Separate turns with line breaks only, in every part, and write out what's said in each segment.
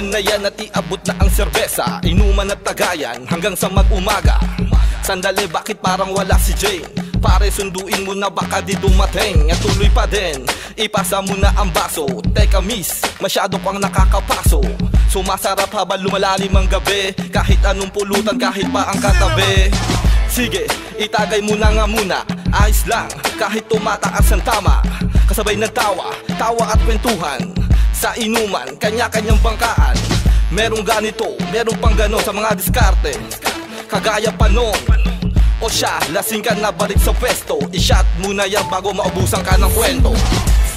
Dyan na yan at iabot na ang serbesa, inuman at tagayan hanggang sa mag-umaga. Sandali, bakit parang wala si Jane? Pare, sunduin mo na baka di dumating. At tuloy pa din, ipasa mo na ang baso. Teka miss, masyado pang nakakapaso. Sumasarap habang lumalalim ang gabi, kahit anong pulutan, kahit pa ang katabi. Sige, itagay mo na nga muna, ayos lang, kahit tumataas ang tama. Kasabay ng tawa, tawa at kwentuhan. Sa inuman, kanya-kanyang bangkaan. Merong ganito, merong pang gano sa mga diskarte. Kagaya pa noon, o siya, lasing ka na balik sa pwesto. I-shot muna yan bago maubusan ka ng kwento.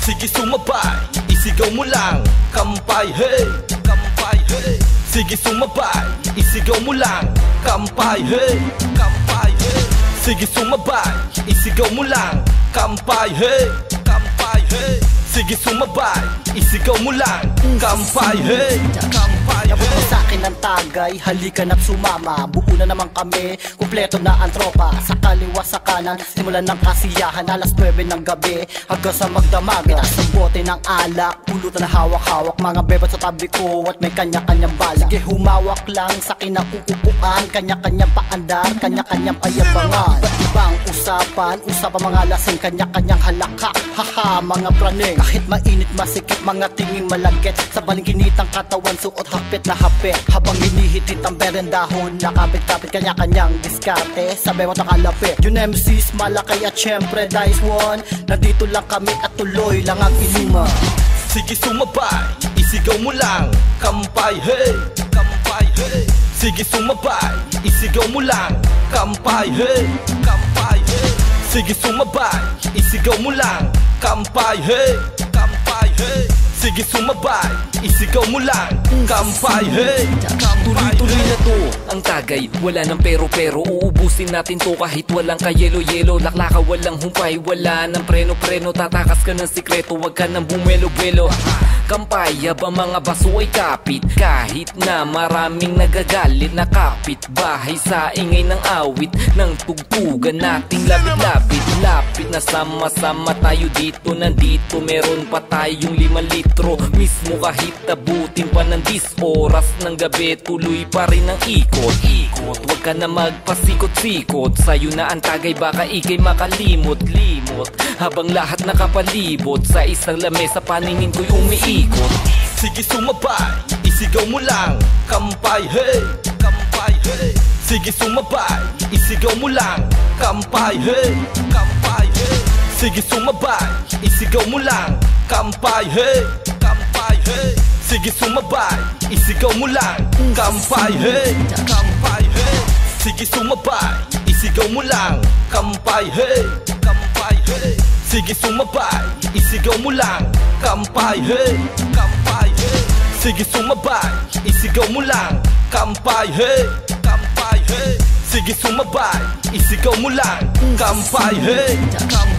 Sige sumabay, isigaw mo lang, kampay hey, kampay hey. Sige sumabay, isigaw mo lang, kampay hey, kampay hey. Sige sumabay, isigaw mo lang, kampay hey, kampay hey. Sige sumabay, isigaw mo lang, kampay hey, kampay hey.
Nabot mo sa'kin ng tagay, halika na't sumama. Buo na naman kami, kumpleto na ang tropa. Sa kaliwa sa kanan, simulan ng kasiyahan. Alas 9 ng gabi, hanggang sa magdamaga. Itaas ang bote ng alak, pulutan na hawak-hawak. Mga bebat sa tabi ko at may kanya-kanyang bala. Sige humawak lang sa kinakukupuan, kanya-kanyang paandar, kanya-kanyang payabangan. Iba't ibang usapan, usapang mga lasing, kanya-kanyang halakak. Haha, mga praning, kahit mainit masikip, mga tinging malagkit. Sa balingkinitang katawan, suot hapit na hapit. Habang hinihitit ang berendahon, nakapit-kapit, kanya-kanyang diskarte. Sabi mo nakalapit, yun MC's malakay at syempre Dice One. Nandito lang kami at tuloy lang ang inuman.
Sige sumabay, isigaw mo lang, kampay hey, kampay hey. Sige sumabay, isigaw mo lang, kampay hey, kampay hey. Sige sumabay, isigaw mo lang, kampay hey, kampay hey. Sige sumabay, isigaw mo lang, kampay hey, kampay.
Tuloy-tuloy na to ang tagay, wala nang pero-pero. Uubusin natin to kahit walang kayelo-yelo. Laklaka walang humpay, wala nang preno-preno. Tatakas ka ng sikreto, wag ka nang bumelo-belo. Kampay, habang mga baso ay kapit, kahit na maraming nagagalit. Nakapit bahay sa ingay ng awit, ng tugtugan nating labit-labit. Lapit na sama-sama tayo dito, nandito. Meron pa tayong 5 litro mismo kahit abutin pa ng 10 oras ng gabi. Tuloy pa rin ang ikot-ikot, wag ka na magpasikot-sikot. Sa'yo na ang tagay, baka ikay makalimot-limot. Habang lahat nakapalibot sa isang lamesa, paningin ko'y umiikot.
Sige sumabay, isigaw mo lang, kampay hey, kampay hey. Sige sumabay, isigaw mo lang, kampay hey, kampay hey. Sige sumabay, isigaw mo lang, kampay hey, kampay hey. Sige sumabay, isigaw mo lang, kampay hey, kampay hey. Sige sumabay, isigaw mo lang, kampay hey, kampay hey. Sige sumabay, isigaw mo lang, kampay hey, kampay hey. Sige sumabay, isigaw mo lang, kampay hey, kampay hey. Sige sumabay, isigaw mo lang, kampay hey, kampay.